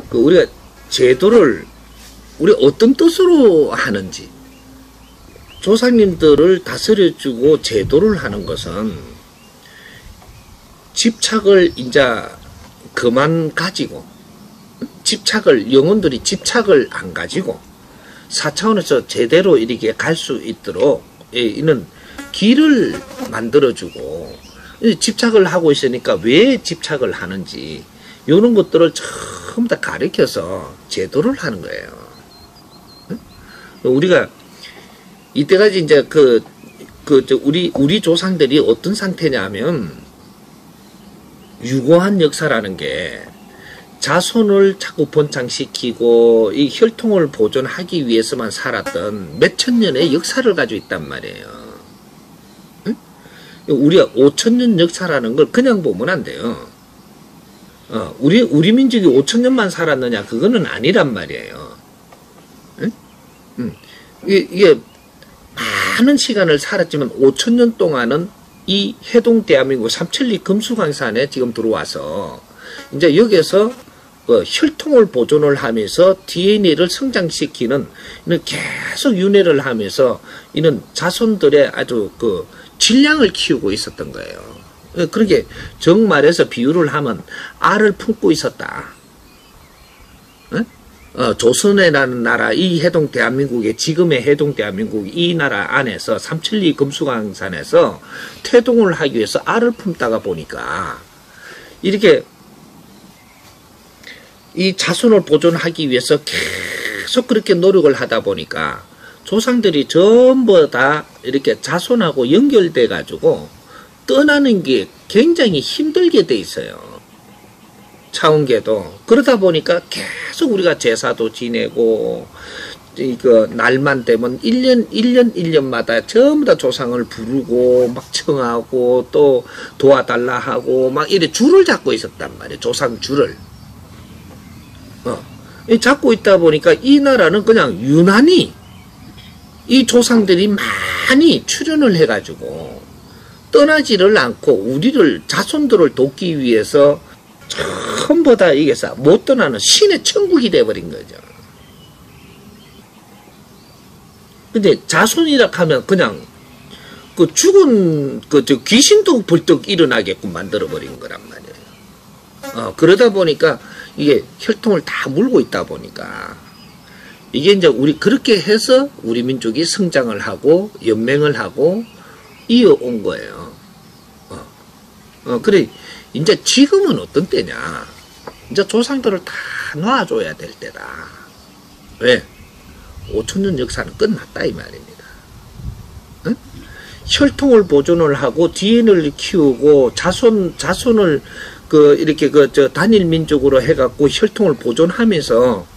그 우리가 제도를 우리 어떤 뜻으로 하는지, 조상님들을 다스려주고 제도를 하는 것은 집착을 이제 그만 가지고, 영혼들이 집착을 안 가지고 4차원에서 제대로 이렇게 갈 수 있도록 이는 길을 만들어주고, 집착을 하고 있으니까 왜 집착을 하는지 이런 것들을 전부 다 가르쳐서 제도를 하는 거예요. 우리가 이때까지 이제 우리 조상들이 어떤 상태냐면, 유고한 역사라는 게 자손을 자꾸 번창시키고 이 혈통을 보존하기 위해서만 살았던 몇천 년의 역사를 가지고 있단 말이에요. 응? 우리가 5천년 역사라는 걸 그냥 보면 안 돼요. 우리 민족이 5천년만 살았느냐, 그거는 아니란 말이에요. 응? 이게 많은 시간을 살았지만 5천년 동안은 이 해동 대한민국 삼천리 금수강산에 지금 들어와서 이제 여기에서 혈통을 보존을 하면서 DNA를 성장시키는, 이는 계속 윤회를 하면서 이는 자손들의 아주 질량을 키우고 있었던 거예요. 그렇게 정말해서 비유를 하면 알을 품고 있었다. 조선이라는 나라, 이 해동 대한민국의, 지금의 해동 대한민국 이 나라 안에서 삼천리 금수강산에서 태동을 하기 위해서 알을 품다가 보니까 이렇게 이 자손을 보존하기 위해서 계속 그렇게 노력을 하다 보니까 조상들이 전부 다 이렇게 자손하고 연결돼 가지고 떠나는 게 굉장히 힘들게 돼 있어요. 차원계도. 그러다 보니까 계속 우리가 제사도 지내고, 날만 되면 1년마다 전부 다 조상을 부르고, 막 청하고, 또 도와달라 하고, 막 이래 줄을 잡고 있었단 말이에요. 조상 줄을. 잡고 있다 보니까 이 나라는 그냥 유난히 이 조상들이 많이 출연을 해가지고, 떠나지를 않고, 우리를, 자손들을 돕기 위해서 전부 다 이게 못 떠나는 신의 천국이 돼버린 거죠. 근데 자손이라 하면 그냥 죽은 귀신도 벌떡 일어나게끔 만들어버린 거란 말이에요. 그러다 보니까 이게 혈통을 다 물고 있다 보니까 이게 이제 그렇게 해서 우리 민족이 성장을 하고 연맹을 하고 이어온 거예요. 그래. 이제 지금은 어떤 때냐? 이제 조상들을 다 놔줘야 될 때다. 왜? 5천년 역사는 끝났다 이 말입니다. 응? 혈통을 보존을 하고 DNA를 키우고 자손을 이렇게 단일 민족으로 해갖고 혈통을 보존하면서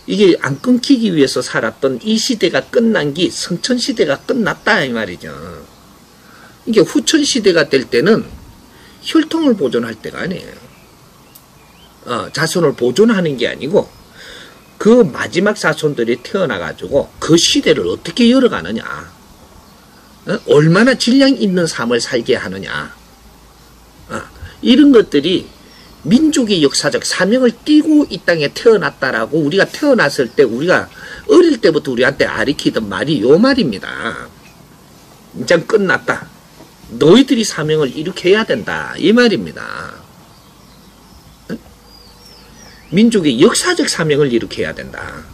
이게 안 끊기기 위해서 살았던 이 시대가 끝난 게 성천 시대가 끝났다 이 말이죠. 이게 후천 시대가 될 때는 혈통을 보존할 때가 아니에요. 자손을 보존하는 게 아니고 그 마지막 자손들이 태어나가지고 그 시대를 어떻게 열어가느냐, 얼마나 질량 있는 삶을 살게 하느냐, 이런 것들이 민족의 역사적 사명을 띠고 이 땅에 태어났다라고 우리가 태어났을 때 우리가 어릴 때부터 우리한테 가르치던 말이 요 말입니다. 이제 끝났다. 너희들이 사명을 일으켜야 된다. 이 말입니다. 민족의 역사적 사명을 일으켜야 된다.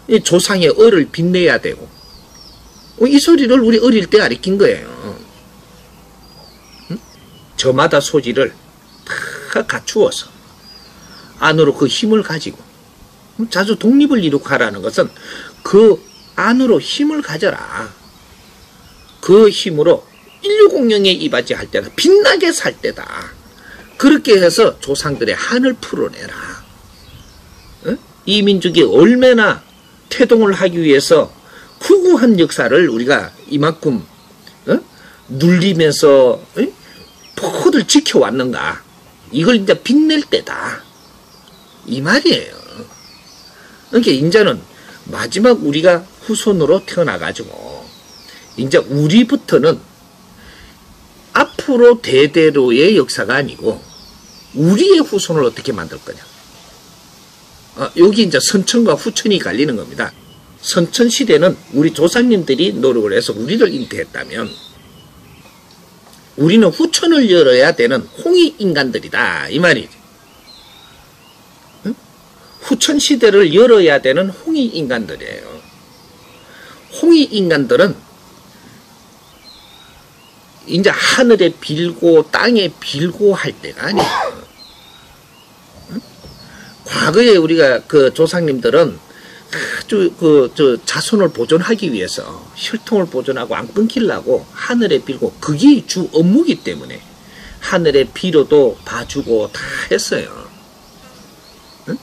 이 조상의 얼을 빛내야 되고, 이 소리를 우리 어릴 때 가르친 거예요. 저마다 소질을 다 갖추어서 안으로 그 힘을 가지고, 자주 독립을 이룩하라는 것은 그 안으로 힘을 가져라. 그 힘으로 인류 공영에 이바지할 때다. 빛나게 살 때다. 그렇게 해서 조상들의 한을 풀어내라. 이 민족이 얼마나 태동을 하기 위해서 후구한 역사를 우리가 이만큼 눌리면서 포들 지켜왔는가. 이걸 이제 빛낼 때다. 이 말이에요. 그러니까 이제는 마지막 우리가 후손으로 태어나가지고 이제 우리부터는 앞으로 대대로의 역사가 아니고 우리의 후손을 어떻게 만들 거냐. 여기 이제 선천과 후천이 갈리는 겁니다. 선천 시대는 우리 조상님들이 노력을 해서 우리를 잉태했다면 우리는 후천을 열어야 되는 홍익 인간들이다 이 말이지. 응? 후천 시대를 열어야 되는 홍익 인간들이에요. 홍익 인간들은 이제 하늘에 빌고 땅에 빌고 할 때가 아니에요. 응? 과거에 우리가 그 조상님들은 아주 자손을 보존하기 위해서 혈통을 보존하고 안 끊기려고 하늘에 빌고 그게 주 업무이기 때문에 하늘에 빌어도 봐주고 다 했어요. 응?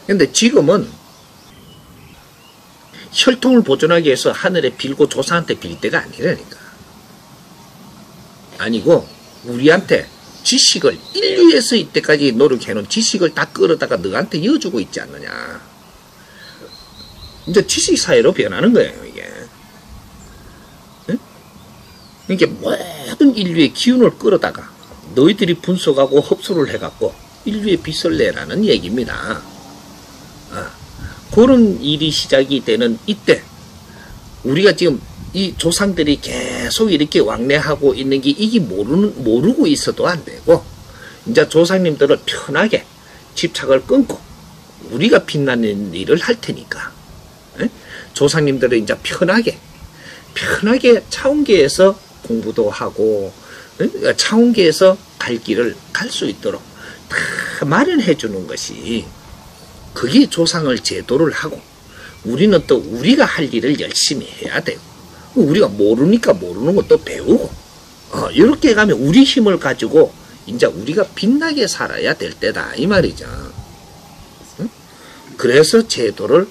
근데 지금은 혈통을 보존하기 위해서 하늘에 빌고 조상한테 빌 때가 아니라니까. 아니고 우리한테 지식을 인류에서 이때까지 노력해놓은 지식을 다 끌어다가 너한테 이어주고 있지 않느냐. 이제 지식사회로 변하는 거예요 이게. 응? 이게 모든 인류의 기운을 끌어다가 너희들이 분석하고 흡수를 해갖고 인류의 빛을 내라는 얘기입니다. 그런 일이 시작이 되는 이때 우리가 지금 이 조상들이 계속 이렇게 왕래하고 있는 게 이게 모르고 있어도 안 되고 이제 조상님들을 편하게 집착을 끊고 우리가 빛나는 일을 할 테니까 에? 조상님들은 이제 편하게 차원계에서 공부도 하고 에? 차원계에서 갈 길을 갈 수 있도록 다 마련해 주는 것이 그게 조상을 제도를 하고 우리는 또 우리가 할 일을 열심히 해야 되고 우리가 모르니까 모르는 것도 배우고 이렇게 가면 우리 힘을 가지고 이제 우리가 빛나게 살아야 될 때다 이 말이죠. 응? 그래서 제도를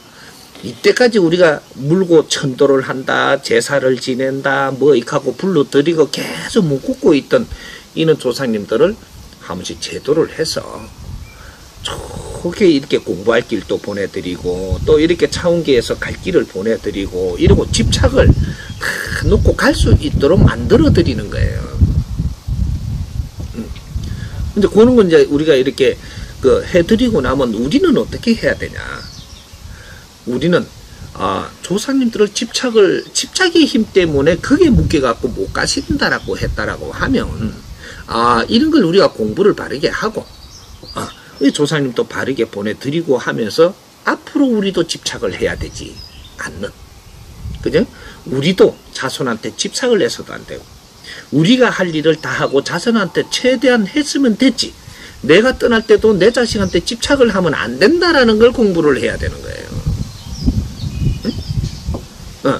이때까지 우리가 물고 천도를 한다 제사를 지낸다 뭐 이하고 불러들이고 계속 묵고 있던 이는 조상님들을 한 번씩 제도를 해서 좋게 이렇게 공부할 길도 보내드리고 또 이렇게 차원계에서 갈 길을 보내드리고 이러고 집착을 다 놓고 갈 수 있도록 만들어 드리는 거예요. 근데 그런 건 이제 우리가 이렇게 해드리고 나면 우리는 어떻게 해야 되냐. 우리는 조상님들을 집착의 힘 때문에 그게 묶여갖고 못 가신다라고 했다라고 하면 이런 걸 우리가 공부를 바르게 하고 조상님도 바르게 보내드리고 하면서 앞으로 우리도 집착을 해야 되지 않는 그죠? 우리도 자손한테 집착을 해서도 안 되고 우리가 할 일을 다 하고 자손한테 최대한 했으면 됐지 내가 떠날 때도 내 자식한테 집착을 하면 안 된다라는 걸 공부를 해야 되는 거예요. 응?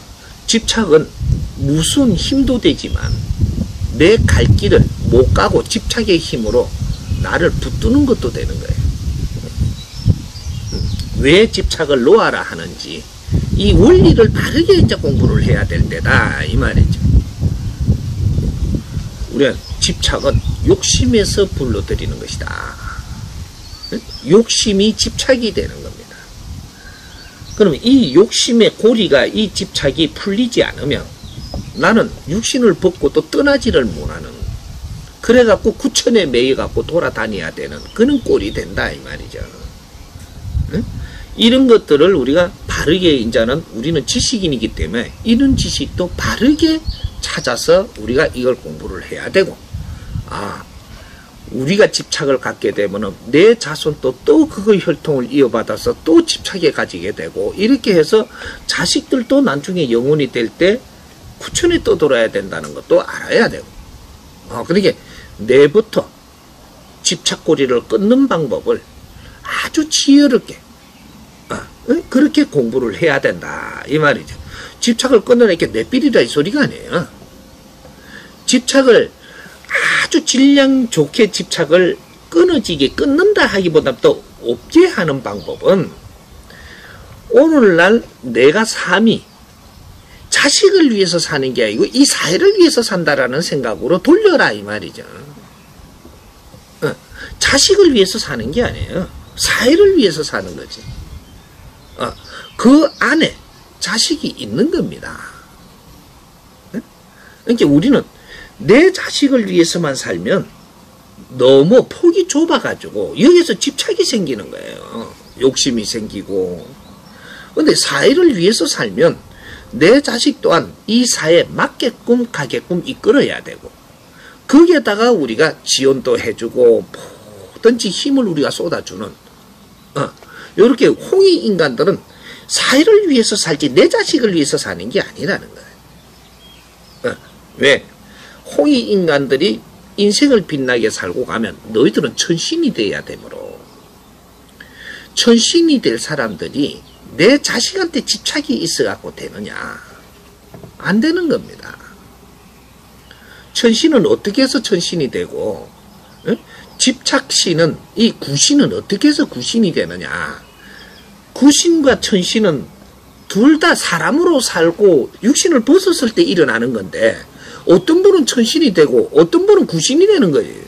집착은 무슨 힘도 되지만 내 갈 길을 못 가고 집착의 힘으로 나를 붙드는 것도 되는 거예요. 왜 집착을 놓아라 하는지 이 원리를 바르게 이제 공부를 해야 될 때다 이 말이죠. 우리가 집착은 욕심에서 불러들이는 것이다. 욕심이 집착이 되는 겁니다. 그러면 이 욕심의 고리가 이 집착이 풀리지 않으면 나는 육신을 벗고 또 떠나지를 못하는 그래갖고 구천에 매여갖고 돌아다녀야 되는 그런 꼴이 된다 이 말이죠. 응? 이런 것들을 우리가 바르게 이제는 우리는 지식인이기 때문에 이런 지식도 바르게 찾아서 우리가 이걸 공부를 해야 되고 우리가 집착을 갖게 되면 내 자손도 또 그거 혈통을 이어받아서 또 집착에 가지게 되고 이렇게 해서 자식들도 나중에 영혼이 될 때 구천에 떠돌아야 된다는 것도 알아야 되고 그러니까 내부터 집착고리를 끊는 방법을 아주 지혜롭게 그렇게 공부를 해야 된다 이 말이죠. 집착을 끊어내게 내삘이다 이 소리가 아니에요. 집착을 아주 질량 좋게 집착을 끊어지게 끊는다 하기보다 또 없게 하는 방법은 오늘날 내가 삶이 자식을 위해서 사는 게 아니고 이 사회를 위해서 산다라는 생각으로 돌려라 이 말이죠. 자식을 위해서 사는 게 아니에요. 사회를 위해서 사는 거지. 그 안에 자식이 있는 겁니다. 그러니까 우리는 내 자식을 위해서만 살면 너무 폭이 좁아가지고 여기서 집착이 생기는 거예요. 욕심이 생기고. 근데 사회를 위해서 살면 내 자식 또한 이 사회에 맞게끔 가게끔 이끌어야 되고, 거기에다가 우리가 지원도 해주고 뭐든지 힘을 우리가 쏟아주는, 이렇게 홍익 인간들은 사회를 위해서 살지 내 자식을 위해서 사는 게 아니라는 거예요. 왜? 홍익 인간들이 인생을 빛나게 살고 가면 너희들은 천신이 돼야 되므로, 천신이 될 사람들이 내 자식한테 집착이 있어갖고 되느냐? 안 되는 겁니다. 천신은 어떻게 해서 천신이 되고, 집착신은, 이 구신은 어떻게 해서 구신이 되느냐? 구신과 천신은 둘 다 사람으로 살고 육신을 벗었을 때 일어나는 건데, 어떤 분은 천신이 되고 어떤 분은 구신이 되는 거예요.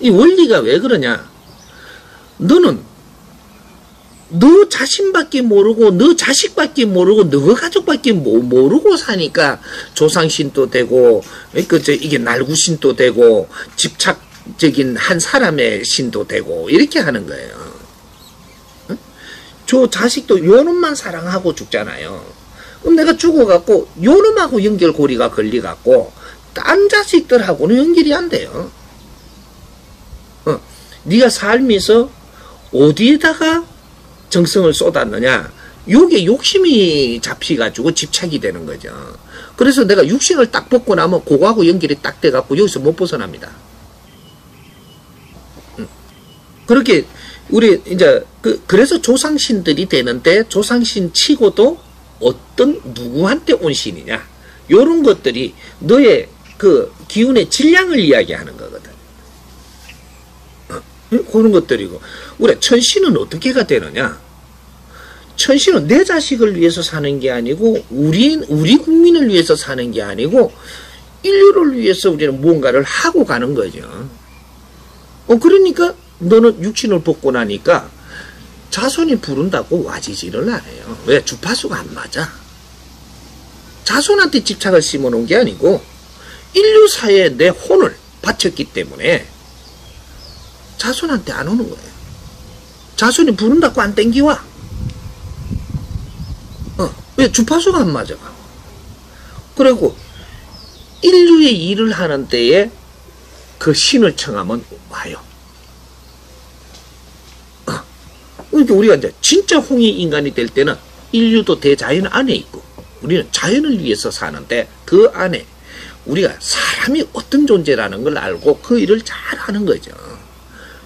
이 원리가 왜 그러냐? 너는 너 자신밖에 모르고 너 자식밖에 모르고 너 가족밖에 모르고 사니까 조상신도 되고, 이게 날구신도 되고 집착적인 한 사람의 신도 되고 이렇게 하는 거예요. 저 자식도 요놈만 사랑하고 죽잖아요. 그럼 내가 죽어갖고 요놈하고 연결고리가 걸려갖고 딴 자식들하고는 연결이 안 돼요. 네가 삶에서 어디에다가 정성을 쏟았느냐, 요게 욕심이 잡히가지고 집착이 되는 거죠. 그래서 내가 육신을 딱 벗고 나면 그거하고 연결이 딱 돼갖고 여기서 못 벗어납니다. 그렇게 우리 이제 그래서 조상신들이 되는데, 조상신 치고도 어떤 누구한테 온 신이냐, 요런 것들이 너의 그 기운의 질량을 이야기하는 거거든. 그런 것들이고, 우리 천신은 어떻게가 되느냐? 천신은 내 자식을 위해서 사는 게 아니고 우리 국민을 위해서 사는 게 아니고 인류를 위해서 우리는 무언가를 하고 가는 거죠. 그러니까 너는 육신을 벗고 나니까 자손이 부른다고 와지지를 않아요. 왜? 주파수가 안 맞아. 자손한테 집착을 심어놓은 게 아니고 인류 사회에 내 혼을 바쳤기 때문에 자손한테 안 오는 거예요. 자손이 부른다고 안 땡기와. 왜? 주파수가 안 맞아. 그리고 인류의 일을 하는 때에 그 신을 청하면 와요. 그러니까 우리가 이제 진짜 홍익 인간이 될 때는 인류도 대자연 안에 있고 우리는 자연을 위해서 사는데, 그 안에 우리가 사람이 어떤 존재라는 걸 알고 그 일을 잘 하는 거죠.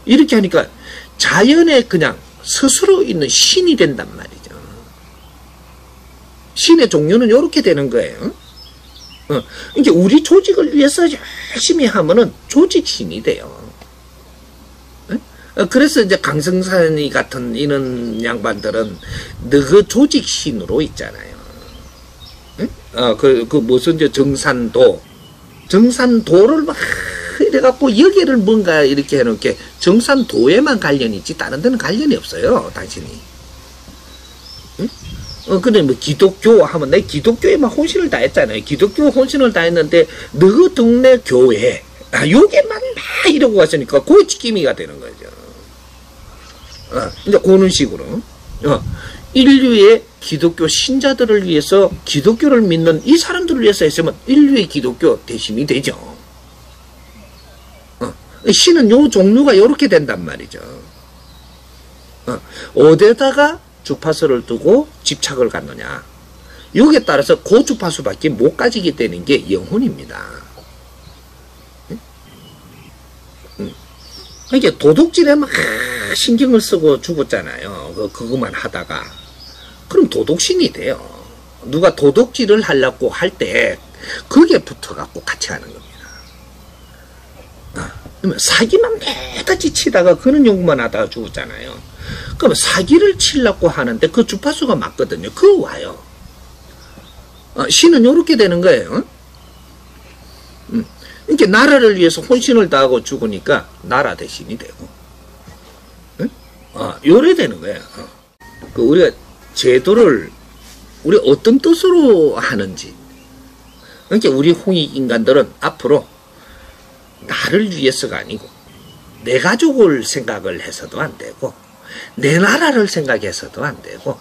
이렇게 하니까 자연에 그냥 스스로 있는 신이 된단 말이죠. 신의 종류는 이렇게 되는 거예요. 그러니까 우리 조직을 위해서 열심히 하면은 조직신이 돼요. 그래서 이제 강성산이 같은 이런 양반들은 그 조직신으로 있잖아요. 무슨 정산도를 막 이래갖고 여기를 뭔가 이렇게 해놓게 정산도에만 관련이 있지 다른 데는 관련이 없어요, 당신이. 근데 뭐 기독교 하면 내 기독교에만 혼신을 다 했잖아요. 기독교 혼신을 다 했는데 너 동네 교회 요게만 막 이러고 왔으니까 그게 지킴이가 되는 거죠. 이제 그런 식으로 인류의 기독교 신자들을 위해서 기독교를 믿는 이 사람들을 위해서 했으면 인류의 기독교 대신이 되죠. 신은 요 종류가 요렇게 된단 말이죠. 어디에다가 주파수를 두고 집착을 갖느냐, 여기에 따라서 그 주파수밖에 못 가지게 되는 게 영혼입니다. 그러니까 도둑질에 막 신경을 쓰고 죽었잖아요. 그것만 하다가. 그럼 도둑신이 돼요. 누가 도둑질을 하려고 할 때 거기에 붙어갖고 같이 하는 겁니다. 그러면 사기만 매같이 치다가 그런 연구만 하다가 죽었잖아요. 그럼 사기를 치려고 하는데 그 주파수가 맞거든요. 그거 와요. 신은 요렇게 되는 거예요. 이렇게 나라를 위해서 혼신을 다하고 죽으니까 나라 대신이 되고, 요래 되는 거예요. 우리가 제도를 우리 어떤 뜻으로 하는지. 그러니까 우리 홍익 인간들은 앞으로 나를 위해서가 아니고 내 가족을 생각을 해서도 안 되고 내 나라를 생각해서도 안 되고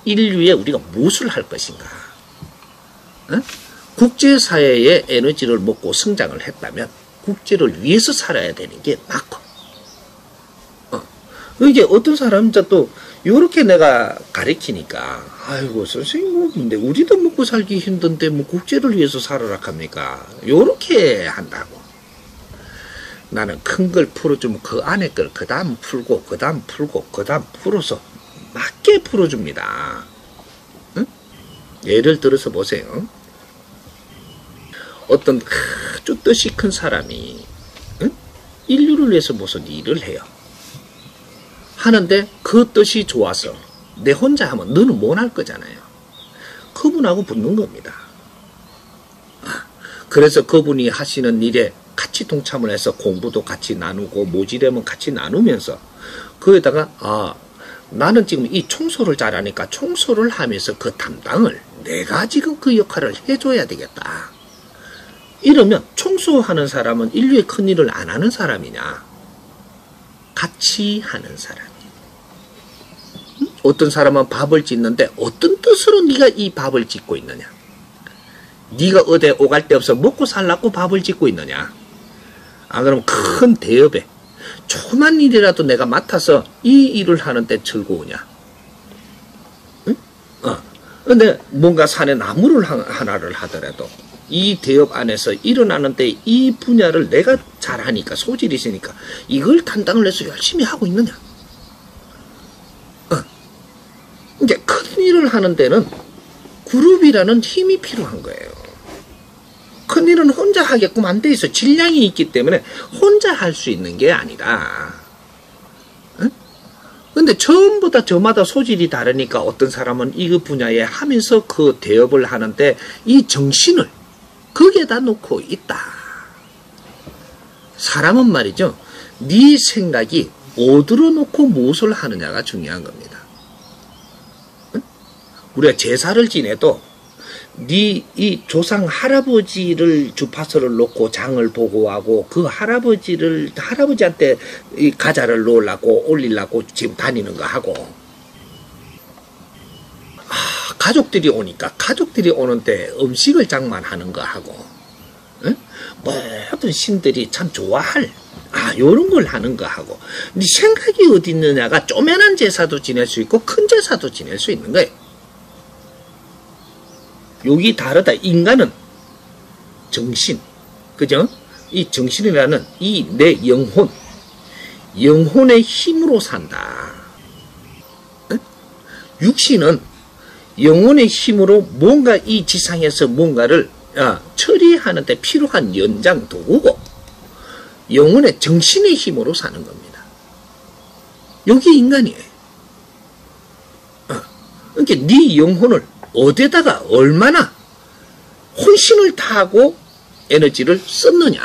인류에 우리가 무엇을 할 것인가? 국제사회의 에너지를 먹고 성장을 했다면 국제를 위해서 살아야 되는 게 맞고 이게 어떤 사람은 또 요렇게 내가 가르치니까 아이고 선생님 근데 우리도 먹고 살기 힘든데 뭐 국제를 위해서 살아라 합니까? 요렇게 한다고. 나는 큰 걸 풀어주면 그 안에 걸 그 다음 풀고 그 다음 풀고 그 다음 풀어서 맞게 풀어줍니다. 응? 예를 들어서 보세요. 어떤 아주 뜻이 큰 사람이 인류를 위해서 무슨 일을 해요. 하는데 그 뜻이 좋아서 내 혼자 하면 너는 못 할 거잖아요. 그분하고 붙는 겁니다. 그래서 그분이 하시는 일에 같이 동참을 해서 공부도 같이 나누고 모지려면 같이 나누면서 거기다가 나는 지금 이 청소를 잘하니까 청소를 하면서 그 담당을 내가 지금 그 역할을 해줘야 되겠다. 이러면 청소하는 사람은 인류의 큰 일을 안 하는 사람이냐? 같이 하는 사람이. 어떤 사람은 밥을 짓는데 어떤 뜻으로 네가 이 밥을 짓고 있느냐? 네가 어디 오갈 데 없어 먹고 살라고 밥을 짓고 있느냐? 그럼 큰 대업에 조그만 일이라도 내가 맡아서 이 일을 하는데 즐거우냐? 응? 근데 뭔가 산에 나무를 하나를 하더라도 이 대업 안에서 일어나는데 이 분야를 내가 잘하니까 소질이 있으니까 이걸 담당을 해서 열심히 하고 있느냐? 이제 큰 일을 하는 데는 그룹이라는 힘이 필요한 거예요. 큰 일은 혼자 하게끔 안 돼 있어. 질량이 있기 때문에 혼자 할 수 있는 게 아니라. 근데 전부 다 저마다 소질이 다르니까 어떤 사람은 이 분야에 하면서 그 대업을 하는데 이 정신을 거기에다 놓고 있다. 사람은 말이죠. 네 생각이 어디로 놓고 무엇을 하느냐가 중요한 겁니다. 우리가 제사를 지내도 네 이 조상 할아버지를 주파수를 놓고 장을 보고하고 그 할아버지한테 이 가자를 놓으려고 올리려고 지금 다니는 거 하고 가족들이 오니까 가족들이 오는데 음식을 장만하는 거 하고 모든 신들이 참 좋아할 요런 걸 하는 거 하고 네 생각이 어디 있느냐가 쪼매난 제사도 지낼 수 있고 큰 제사도 지낼 수 있는 거예요. 여기 다르다. 인간은 정신, 그죠? 이 정신이라는 이 내 영혼의 힘으로 산다. 육신은 영혼의 힘으로 뭔가 이 지상에서 뭔가를 처리하는 데 필요한 연장 도구고 영혼의 정신의 힘으로 사는 겁니다. 여기 인간이에요. 그러니까 네 영혼을 어디다가 얼마나 혼신을 다하고 에너지를 썼느냐.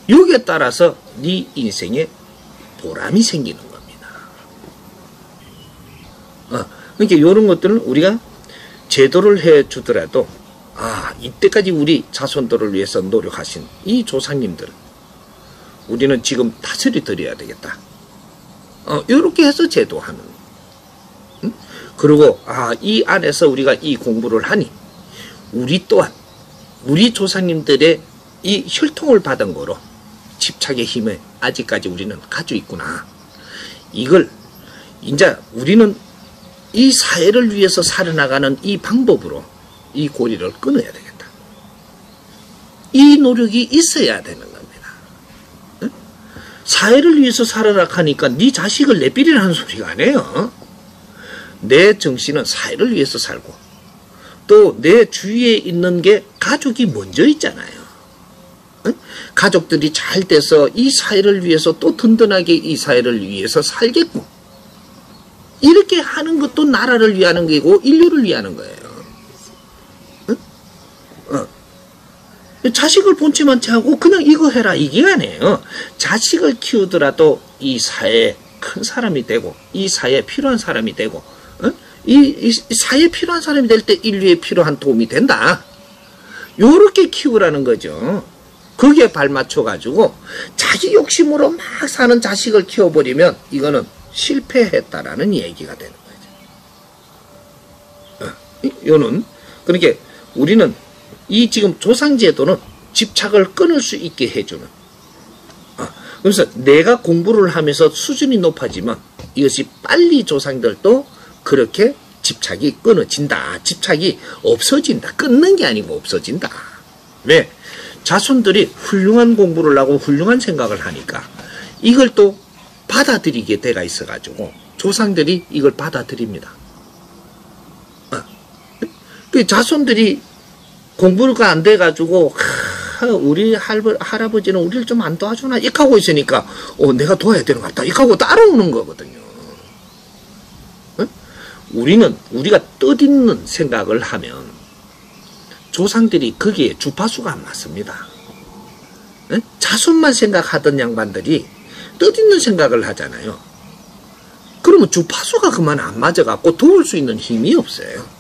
여기에 따라서 네 인생에 보람이 생기는 겁니다. 그러니까 이런 것들은 우리가 제도를 해주더라도 이때까지 우리 자손들을 위해서 노력하신 이 조상님들 우리는 지금 다스려 드려야 되겠다. 이렇게 해서 제도하는. 그리고 이 안에서 우리가 이 공부를 하니 우리 또한 우리 조상님들의 이 혈통을 받은 거로 집착의 힘을 아직까지 우리는 가지고 있구나. 이걸 이제 우리는 이 사회를 위해서 살아나가는 이 방법으로 이 고리를 끊어야 되겠다. 이 노력이 있어야 되는 겁니다. 사회를 위해서 살아나가니까 네 자식을 내버리라는 소리가 아니에요. 내 정신은 사회를 위해서 살고 또 내 주위에 있는 게 가족이 먼저 있잖아요. 가족들이 잘 돼서 이 사회를 위해서 또 든든하게 이 사회를 위해서 살겠고 이렇게 하는 것도 나라를 위하는 거고 인류를 위하는 거예요. 자식을 본체만치 하고 그냥 이거 해라 이게 아니에요. 자식을 키우더라도 이 사회에 큰 사람이 되고 이 사회에 필요한 사람이 되고 이 사회에 필요한 사람이 될 때 인류에 필요한 도움이 된다. 요렇게 키우라는 거죠. 거기에 발맞춰가지고 자기 욕심으로 막 사는 자식을 키워버리면 이거는 실패했다라는 얘기가 되는 거죠. 요는, 그러니까 우리는 이 지금 조상제도는 집착을 끊을 수 있게 해주는. 그래서 내가 공부를 하면서 수준이 높아지면 이것이 빨리 조상들도 그렇게 집착이 끊어진다. 집착이 없어진다. 끊는 게 아니고 없어진다. 왜? 자손들이 훌륭한 공부를 하고 훌륭한 생각을 하니까 이걸 또 받아들이게 돼가 있어가지고 조상들이 이걸 받아들입니다. 그 자손들이 공부가 안 돼가지고 우리 할아버지는 우리를 좀 안 도와주나 이렇게 하고 있으니까 내가 도와야 되는 것 같다 이렇게 하고 따라오는 거거든요. 우리는 우리가 뜻있는 생각을 하면 조상들이 거기에 주파수가 안 맞습니다. 자손만 생각하던 양반들이 뜻있는 생각을 하잖아요. 그러면 주파수가 그만 안 맞아갖고 도울 수 있는 힘이 없어요.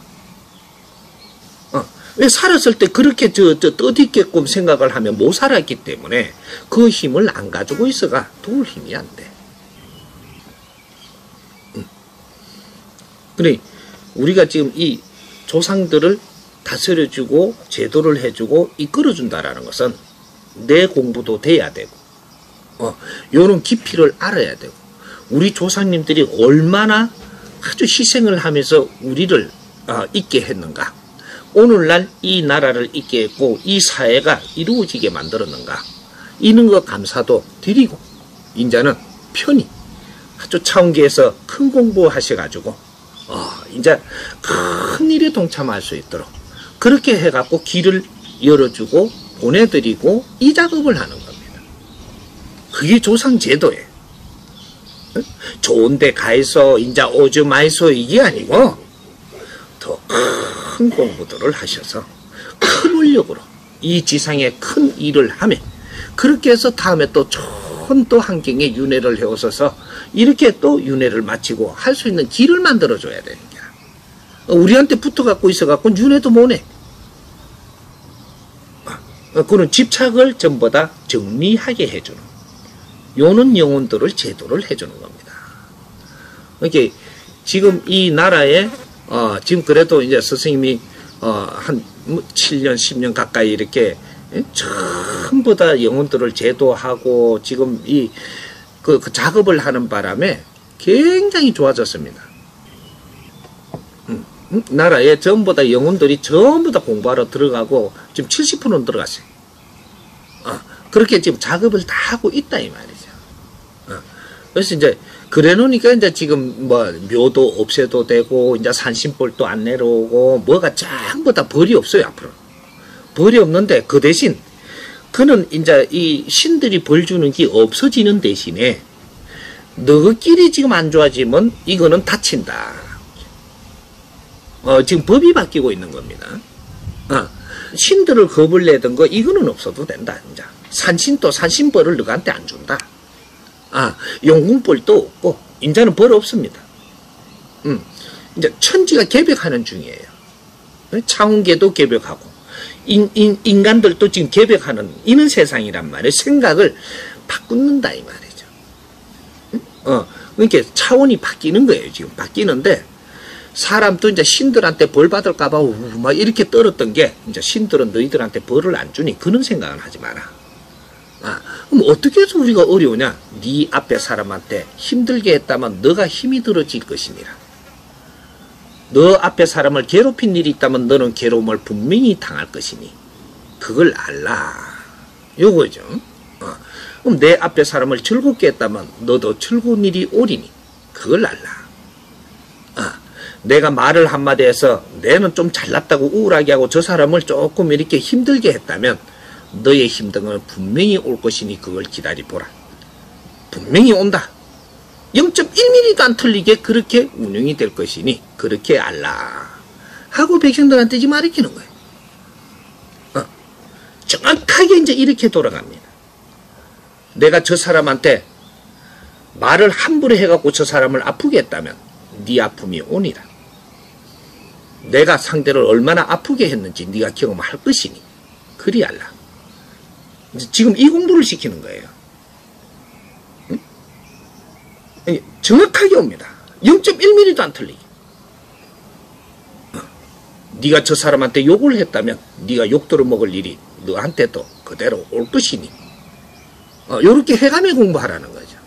왜 살았을 때 그렇게 뜻있게끔 생각을 하면 못 살았기 때문에 그 힘을 안 가지고 있어가 도울 힘이 안 돼. 그래, 우리가 지금 이 조상들을 다스려주고 제도를 해주고 이끌어준다라는 것은 내 공부도 돼야 되고, 요런 깊이를 알아야 되고, 우리 조상님들이 얼마나 아주 희생을 하면서 우리를 있게 했는가, 오늘날 이 나라를 있게 했고 이 사회가 이루어지게 만들었는가, 이런 거 감사도 드리고, 이제는 편히 아주 차원계에서 큰 공부하셔가지고 이제 큰 일에 동참할 수 있도록 그렇게 해갖고 길을 열어주고 보내드리고 이 작업을 하는 겁니다. 그게 조상제도예요. 좋은데 가해서 이제 오주 마이소 이게 아니고 더 큰 공부들을 하셔서 큰 원력으로 이 지상에 큰 일을 하면 그렇게 해서 다음에 또 좋은 또 환경에 윤회를 해오셔서 이렇게 또 윤회를 마치고 할 수 있는 길을 만들어줘야 되는 거야. 우리한테 붙어갖고 있어갖고 윤회도 못해. 그런 집착을 전부 다 정리하게 해주는, 요는 영혼들을 제도를 해주는 겁니다. 그러니까 지금 이 나라에 지금 그래도 이제 스승님이 한 7년 10년 가까이 이렇게 전부 다 영혼들을 제도하고 지금 그 작업을 하는 바람에 굉장히 좋아졌습니다. 나라에 전부 다 영혼들이 전부 다 공부하러 들어가고 지금 70%는 들어갔어요. 그렇게 지금 작업을 다 하고 있다 이 말이죠. 그래서 이제 그래 놓으니까 이제 지금 뭐 묘도 없애도 되고 이제 산신벌도 안 내려오고 뭐가 전부 다 벌이 없어요. 앞으로 벌이 없는데 그 대신 그는 이제 이 신들이 벌 주는 게 없어지는 대신에 너희끼리 지금 안 좋아지면 이거는 다친다. 지금 법이 바뀌고 있는 겁니다. 신들을 겁을 내던 거 이거는 없어도 된다. 이제 산신도 산신벌을 너한테 안 준다. 용궁벌도 없고 이제는 벌 없습니다. 이제 천지가 개벽하는 중이에요. 차원계도 개벽하고 인간들도 지금 개벽하는 이런 세상이란 말이에요. 생각을 바꾼다 이 말이죠. 그러니까 차원이 바뀌는 거예요. 지금 바뀌는데 사람도 이제 신들한테 벌 받을까봐 막 이렇게 떨었던 게 이제 신들은 너희들한테 벌을 안 주니 그런 생각은 하지 마라. 그럼 어떻게 해서 우리가 어려우냐? 네 앞에 사람한테 힘들게 했다면 너가 힘이 들어질 것이니라. 너 앞에 사람을 괴롭힌 일이 있다면 너는 괴로움을 분명히 당할 것이니 그걸 알라. 요거죠. 그럼 내 앞에 사람을 즐겁게 했다면 너도 즐거운 일이 오리니 그걸 알라. 내가 말을 한마디 해서 내는 좀 잘났다고 우울하게 하고 저 사람을 조금 이렇게 힘들게 했다면 너의 힘든 건 분명히 올 것이니 그걸 기다려보라. 분명히 온다. 0.1mm도 안 틀리게 그렇게 운영이 될 것이니 그렇게 알라. 하고 백성들한테 지금 가르치는 거예요. 정확하게 이제 이렇게 돌아갑니다. 내가 저 사람한테 말을 함부로 해갖고 저 사람을 아프게 했다면 네 아픔이 오니라. 내가 상대를 얼마나 아프게 했는지 네가 경험할 것이니 그리 알라. 지금 이 공부를 시키는 거예요. 응? 정확하게 옵니다. 0.1mm도 안 틀리게. 네가 저 사람한테 욕을 했다면 네가 욕 들어먹을 일이 너한테도 그대로 올 것이니 요렇게 해감에 공부하라는 거죠.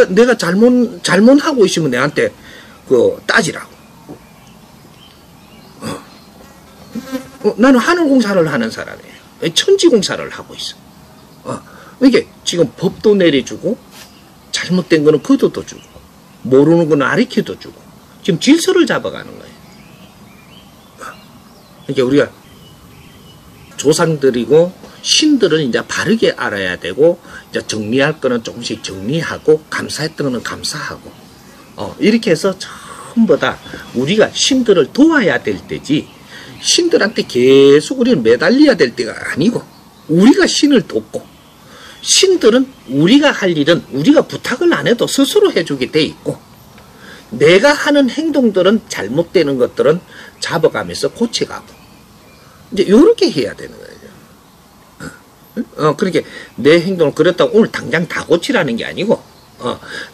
내가 잘못하고 있으면 내한테 따지라고. 나는 하늘공사를 하는 사람이에요. 천지공사를 하고 있어. 이게 지금 법도 내려주고 잘못된 거는 거둬도 주고 모르는 거는 가르쳐도 주고 지금 질서를 잡아가는 거예요. 그러니까 우리가 조상들이고 신들은 이제 바르게 알아야 되고 이제 정리할 거는 조금씩 정리하고 감사했던 거는 감사하고 이렇게 해서 전부 다 우리가 신들을 도와야 될 때지 신들한테 계속 우리는 매달려야 될 때가 아니고 우리가 신을 돕고 신들은 우리가 할 일은 우리가 부탁을 안 해도 스스로 해주게 돼 있고 내가 하는 행동들은 잘못되는 것들은 잡아가면서 고쳐가고 이제 요렇게 해야 되는 거예요. 그렇게 내 행동을 그랬다고 오늘 당장 다 고치라는 게 아니고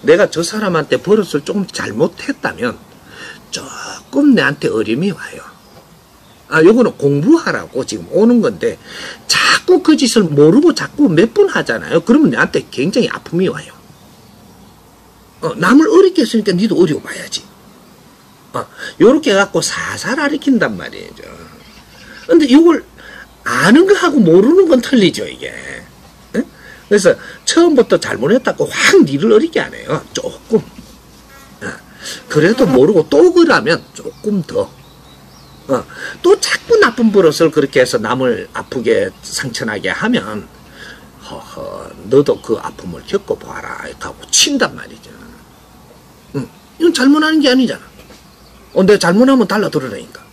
내가 저 사람한테 버릇을 조금 잘못했다면 조금 내한테 어려움이 와요. 요거는 공부하라고 지금 오는 건데 자꾸 그 짓을 모르고 자꾸 몇 번 하잖아요. 그러면 내한테 굉장히 아픔이 와요. 남을 어렵게 했으니까 니도 어려워봐야지. 요렇게 해갖고 살살 가르친단 말이죠. 근데 이걸 아는 거하고 모르는 건 틀리죠, 이게. 그래서 처음부터 잘못했다고 확 니를 어렵게 안 해요. 조금. 그래도 모르고 또 그러면 조금 더. 또 자꾸 나쁜 버릇을 그렇게 해서 남을 아프게 상처나게 하면 너도 그 아픔을 겪어봐라 하고 친단 말이죠. 이건 잘못하는 게 아니잖아. 내가 잘못하면 달라들으라니까.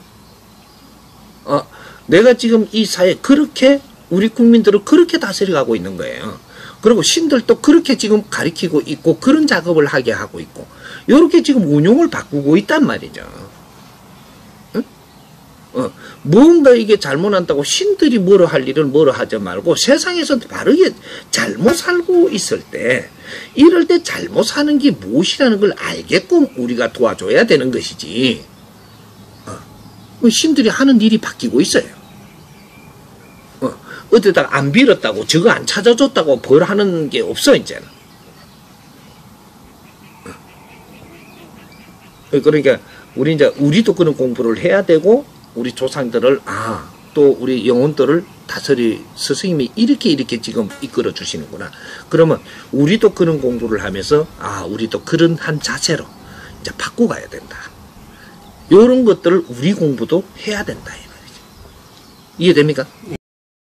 내가 지금 이 사회 그렇게 우리 국민들을 그렇게 다스려가고 있는 거예요. 그리고 신들도 그렇게 지금 가리키고 있고 그런 작업을 하게 하고 있고 이렇게 지금 운용을 바꾸고 있단 말이죠. 뭔가 이게 잘못한다고 신들이 뭐로 할 일은 뭐로 하지 말고 세상에서 바르게 잘못 살고 있을 때 이럴 때 잘못 사는 게 무엇이라는 걸 알게끔 우리가 도와줘야 되는 것이지 신들이 하는 일이 바뀌고 있어요. 어디다가 안 빌었다고 저거 안 찾아줬다고 벌하는 게 없어 이제는. 그러니까 우리도 그런 공부를 해야 되고 우리 조상들을 또 우리 영혼들을 다스리 스승님이 이렇게 지금 이끌어 주시는구나. 그러면 우리도 그런 공부를 하면서 우리도 그런 한 자세로 이제 바꿔가야 된다. 이런 것들을 우리 공부도 해야 된다 이 말이죠. 이해됩니까?